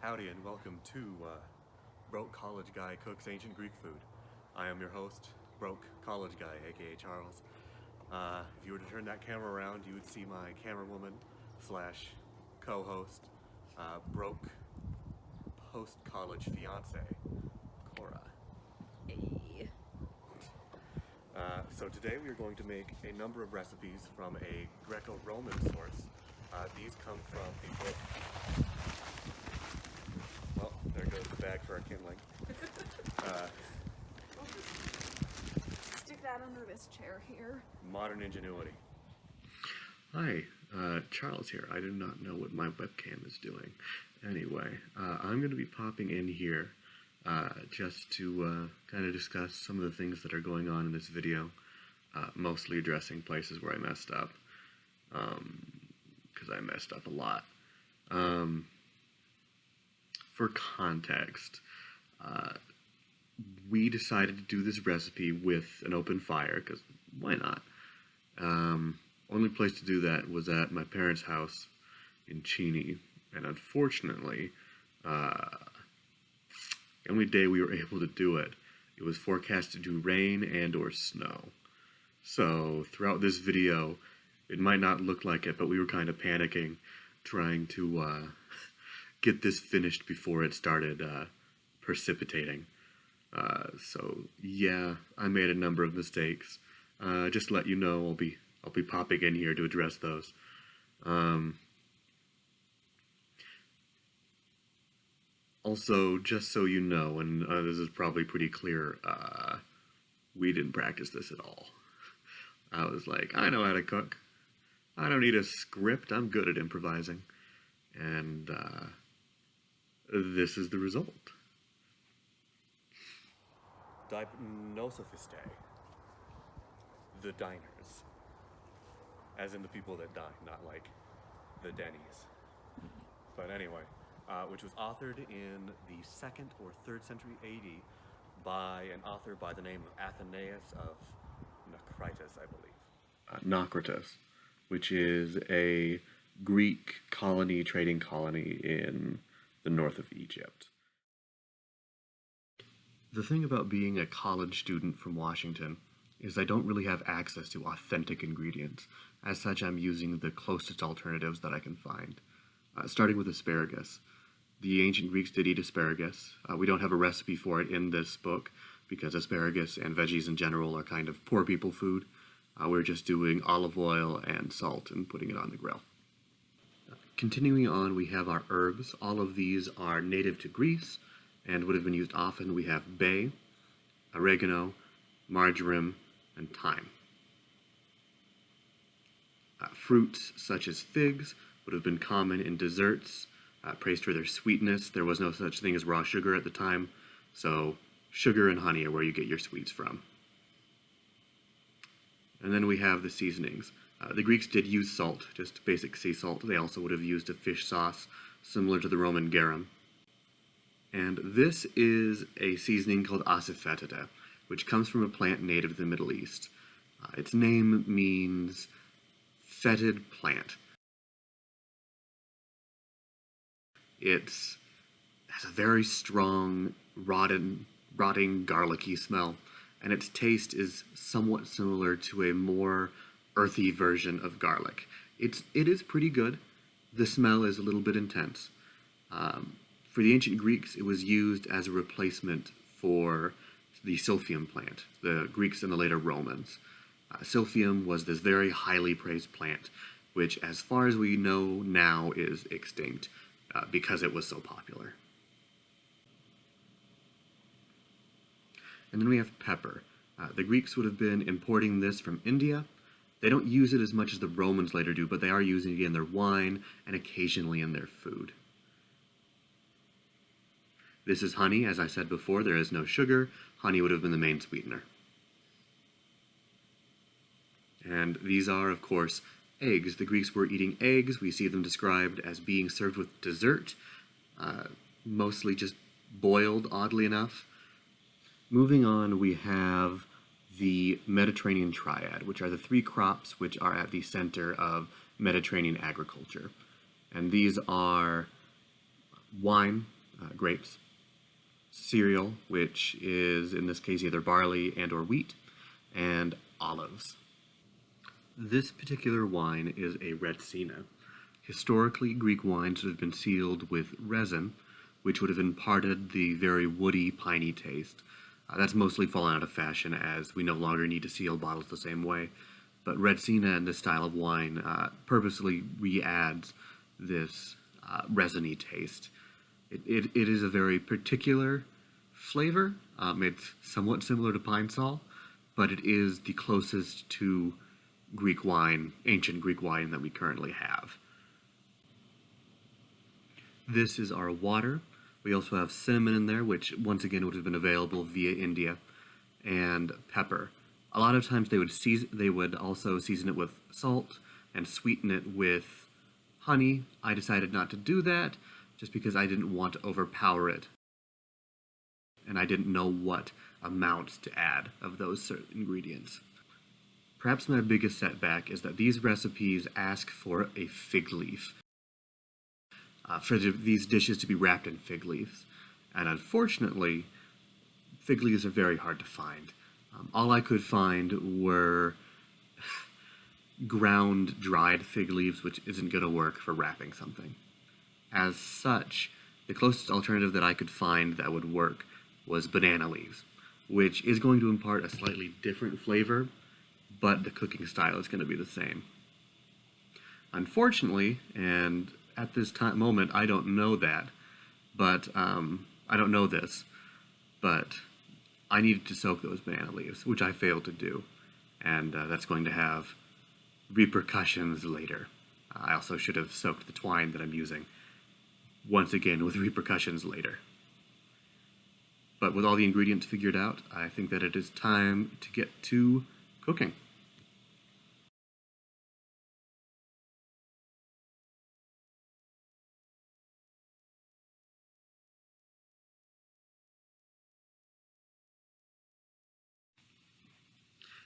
Howdy and welcome to Broke College Guy Cooks Ancient Greek Food. I am your host, Broke College Guy, aka Charles. If you were to turn that camera around, you would see my camerawoman slash co-host, Broke post-college fiance, Cora. Hey. So today we are going to make a number of recipes from a Greco-Roman source. These come from a book. Well, there goes the bag for our kindling. Stick that under this chair here. Modern Ingenuity. Hi, Charles here. I do not know what my webcam is doing. Anyway, I'm going to be popping in here just to kind of discuss some of the things that are going on in this video, mostly addressing places where I messed up, because I messed up a lot. For context, we decided to do this recipe with an open fire, because why not? Only place to do that was at my parents' house in Cheney, and unfortunately, the only day we were able to do it, it was forecasted to rain and or snow. So throughout this video, it might not look like it, but we were kind of panicking, trying to get this finished before it started precipitating. So yeah, I made a number of mistakes. Just to let you know, I'll be popping in here to address those. Also, just so you know, and this is probably pretty clear, we didn't practice this at all. I was like, I know how to cook. I don't need a script. I'm good at improvising. And this is the result. Dinosophistae. The diners. As in the people that dine, not like the Denny's. But anyway, which was authored in the 2nd or 3rd century AD by an author by the name of Athenaeus of Naucratis, I believe. Naucratis, which is a Greek trading colony in the north of Egypt. The thing about being a college student from Washington is I don't really have access to authentic ingredients. As such, I'm using the closest alternatives that I can find. Starting with asparagus. The ancient Greeks did eat asparagus. We don't have a recipe for it in this book because asparagus and veggies in general are kind of poor people food. We're just doing olive oil and salt and putting it on the grill. Continuing on, we have our herbs. All of these are native to Greece and would have been used often. We have bay, oregano, marjoram, and thyme. Fruits such as figs would have been common in desserts, praised for their sweetness. There was no such thing as raw sugar at the time, so sugar and honey are where you get your sweets from. And then we have the seasonings. The Greeks did use salt, just basic sea salt. They also would have used a fish sauce, similar to the Roman garum. And this is a seasoning called asafoetida, which comes from a plant native to the Middle East. Its name means fetid plant. It has a very strong, rotting, garlicky smell, and its taste is somewhat similar to a more earthy version of garlic. It is pretty good. The smell is a little bit intense. For the ancient Greeks, it was used as a replacement for the silphium plant, the Greeks and the later Romans. Silphium was this very highly praised plant, which, as far as we know now, is extinct because it was so popular. And then we have pepper. The Greeks would have been importing this from India. They don't use it as much as the Romans later do, but they are using it in their wine and occasionally in their food. This is honey. As I said before, there is no sugar. Honey would have been the main sweetener. And these are, of course, eggs. The Greeks were eating eggs. We see them described as being served with dessert, mostly just boiled, oddly enough. Moving on, we have the Mediterranean triad, which are the 3 crops which are at the center of Mediterranean agriculture. And these are wine, grapes, cereal, which is in this case either barley and or wheat, and olives. This particular wine is a Retsina. Historically, Greek wines would have been sealed with resin, which would have imparted the very woody, piney taste. That's mostly fallen out of fashion as we no longer need to seal bottles the same way. But Retsina and this style of wine purposely re-adds this resiny taste. It is a very particular flavor. It's somewhat similar to pine sol, but it is the closest to Greek wine, ancient Greek wine that we currently have. This is our water. We also have cinnamon in there, which once again would have been available via India, and pepper. A lot of times they would also season it with salt and sweeten it with honey. I decided not to do that just because I didn't want to overpower it, and I didn't know what amount to add of those certain ingredients. Perhaps my biggest setback is that these recipes ask for a fig leaf, for these dishes to be wrapped in fig leaves. And unfortunately, fig leaves are very hard to find. All I could find were ground dried fig leaves, which isn't going to work for wrapping something. As such, the closest alternative that I could find that would work was banana leaves, which is going to impart a slightly different flavor, but the cooking style is going to be the same. Unfortunately, and at this moment, I don't know that, but I don't know this, but I needed to soak those banana leaves, which I failed to do, and that's going to have repercussions later. I also should have soaked the twine that I'm using, once again with repercussions later. But with all the ingredients figured out, I think that it is time to get to cooking.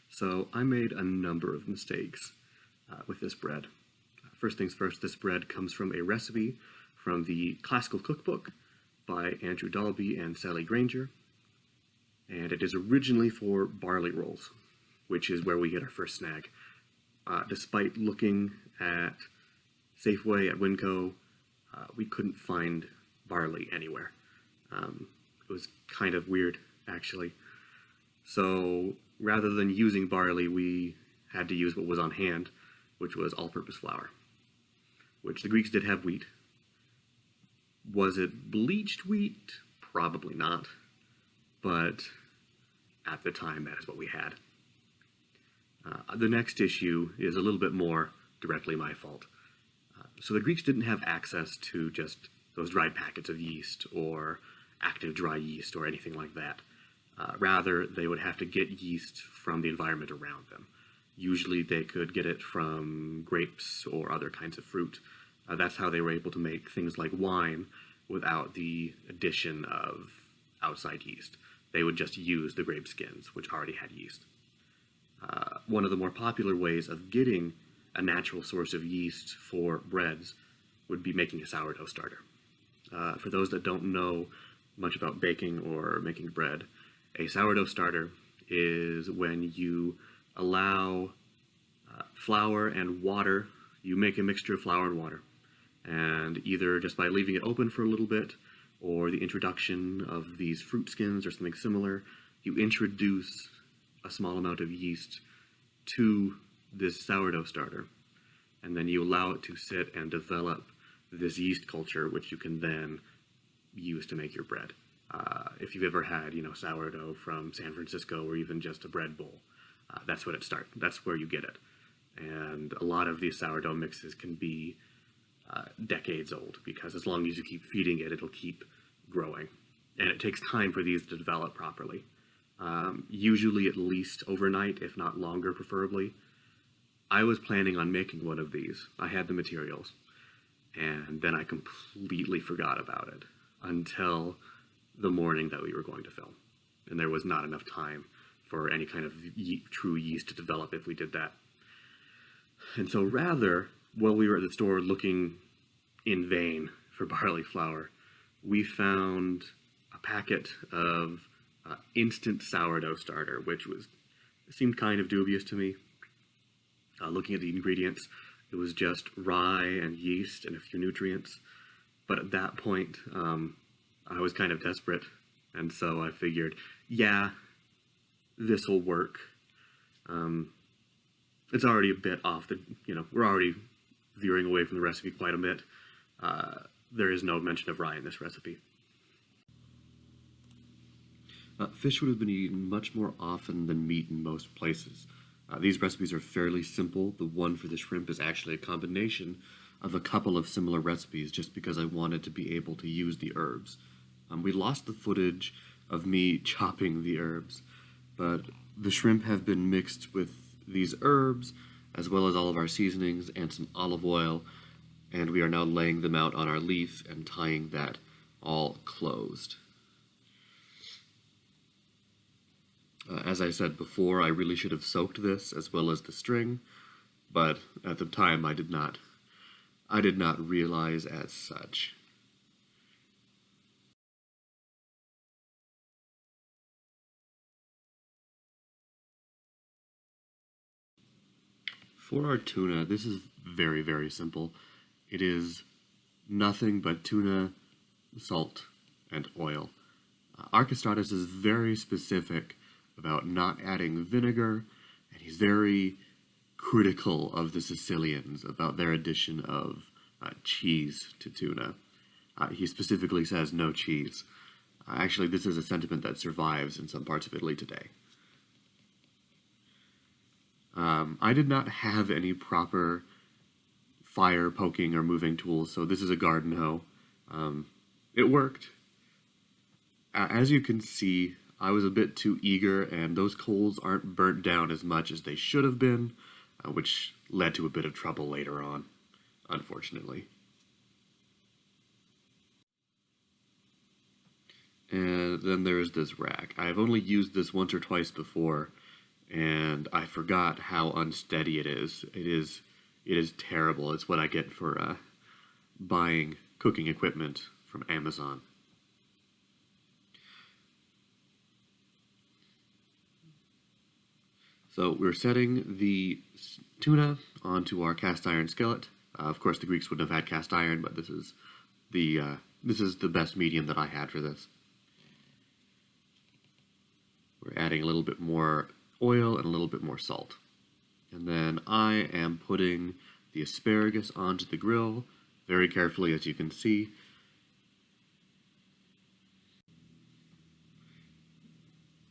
So I made a number of mistakes with this bread. First things first, this bread comes from a recipe from the Classical Cookbook by Andrew Dalby and Sally Granger, and it is originally for barley rolls, which is where we get our first snag. Despite looking at Safeway, at Winco, we couldn't find barley anywhere. It was kind of weird, actually. So rather than using barley, we had to use what was on hand, which was all-purpose flour, which the Greeks did have wheat. Was it bleached wheat? Probably not, but at the time, that is what we had. The next issue is a little bit more directly my fault. So the Greeks didn't have access to just those dried packets of yeast or active dry yeast or anything like that. Rather, they would have to get yeast from the environment around them. Usually they could get it from grapes or other kinds of fruit. That's how they were able to make things like wine without the addition of outside yeast. They would just use the grape skins, which already had yeast. One of the more popular ways of getting a natural source of yeast for breads would be making a sourdough starter. For those that don't know much about baking or making bread, a sourdough starter is when you allow flour and water, you make a mixture of flour and water, and either just by leaving it open for a little bit or the introduction of these fruit skins or something similar, you introduce a small amount of yeast to this sourdough starter, and then you allow it to sit and develop this yeast culture, which you can then use to make your bread. If you've ever had, sourdough from San Francisco or even just a bread bowl, that's what it starts. That's where you get it. And a lot of these sourdough mixes can be decades old because as long as you keep feeding it, it'll keep growing. And it takes time for these to develop properly. Usually at least overnight, if not longer, preferably. I was planning on making one of these. I had the materials. And then I completely forgot about it until the morning that we were going to film. And there was not enough time for any kind of true yeast to develop if we did that. And so rather, while we were at the store looking in vain for barley flour, we found a packet of instant sourdough starter, which seemed kind of dubious to me. Looking at the ingredients, it was just rye and yeast and a few nutrients. But at that point, I was kind of desperate, and so I figured, yeah, this will work. It's already a bit off we're already veering away from the recipe quite a bit. There is no mention of rye in this recipe. Fish would have been eaten much more often than meat in most places. These recipes are fairly simple. The one for the shrimp is actually a combination of a couple of similar recipes just because I wanted to be able to use the herbs. We lost the footage of me chopping the herbs, but the shrimp have been mixed with these herbs as well as all of our seasonings and some olive oil, and we are now laying them out on our leaf and tying that all closed. As I said before, I really should have soaked this as well as the string, but at the time I did not realize as such. For our tuna, this is very, very simple. It is nothing but tuna, salt, and oil. Archestratos is very specific about not adding vinegar, and he's very critical of the Sicilians about their addition of cheese to tuna. He specifically says no cheese. Actually, this is a sentiment that survives in some parts of Italy today. I did not have any proper fire poking or moving tools, so this is a garden hoe. It worked. As you can see, I was a bit too eager, and those coals aren't burnt down as much as they should have been, which led to a bit of trouble later on, unfortunately. And then there's this rack. I've only used this once or twice before, and I forgot how unsteady it is. It is terrible. It's what I get for buying cooking equipment from Amazon. So we're setting the tuna onto our cast iron skillet. Of course, the Greeks wouldn't have had cast iron, but this is the best medium that I had for this. We're adding a little bit more oil and a little bit more salt. And then I am putting the asparagus onto the grill very carefully, as you can see.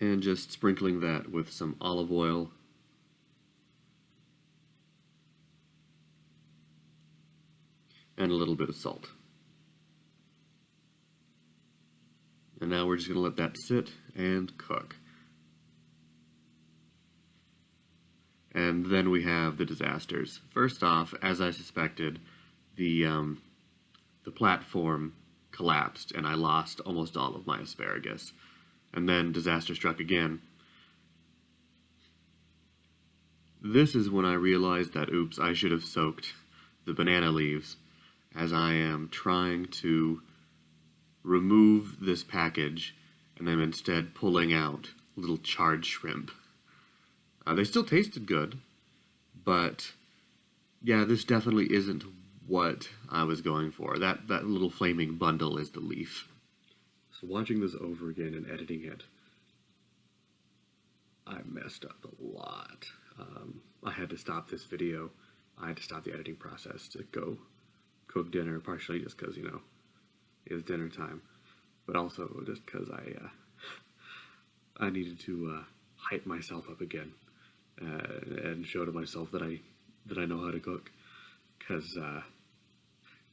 And just sprinkling that with some olive oil. And a little bit of salt. And now we're just going to let that sit and cook. And then we have the disasters. First off, as I suspected, the platform collapsed and I lost almost all of my asparagus. And then disaster struck again. This is when I realized that, oops, I should have soaked the banana leaves, as I am trying to remove this package and I'm instead pulling out little charred shrimp. They still tasted good, but yeah, this definitely isn't what I was going for. That little flaming bundle is the leaf. So watching this over again and editing it, I messed up a lot. I had to stop this video. I had to stop the editing process to go cook dinner, partially just because, it's dinner time, but also just because I needed to hype myself up again and show to myself that I know how to cook. Because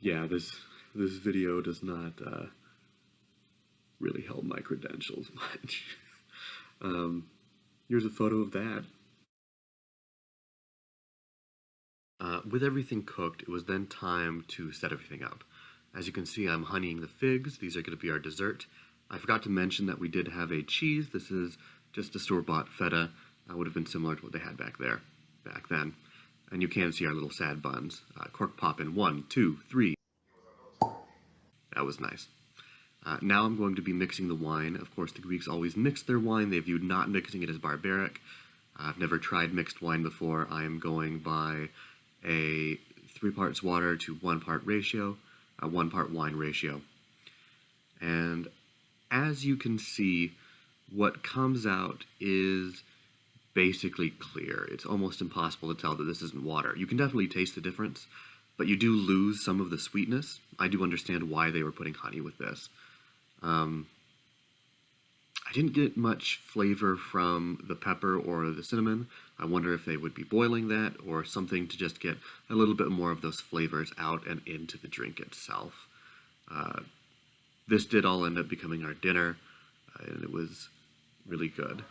this video does not really help my credentials much. Here's a photo of that. With everything cooked, it was then time to set everything up. As you can see, I'm honeying the figs. These are going to be our dessert. I forgot to mention that we did have a cheese. This is just a store-bought feta. Would have been similar to what they had back then. And you can see our little sad buns. Cork pop in 1, 2, 3. That was nice. Now I'm going to be mixing the wine. Of course, the Greeks always mixed their wine. They viewed not mixing it as barbaric. I've never tried mixed wine before. I am going by a 3 parts water to 1 part ratio, a 1 part wine ratio. And as you can see, what comes out is basically clear. It's almost impossible to tell that this isn't water. You can definitely taste the difference, but you do lose some of the sweetness. I do understand why they were putting honey with this. I didn't get much flavor from the pepper or the cinnamon. I wonder if they would be boiling that or something to just get a little bit more of those flavors out and into the drink itself. This did all end up becoming our dinner, and it was really good.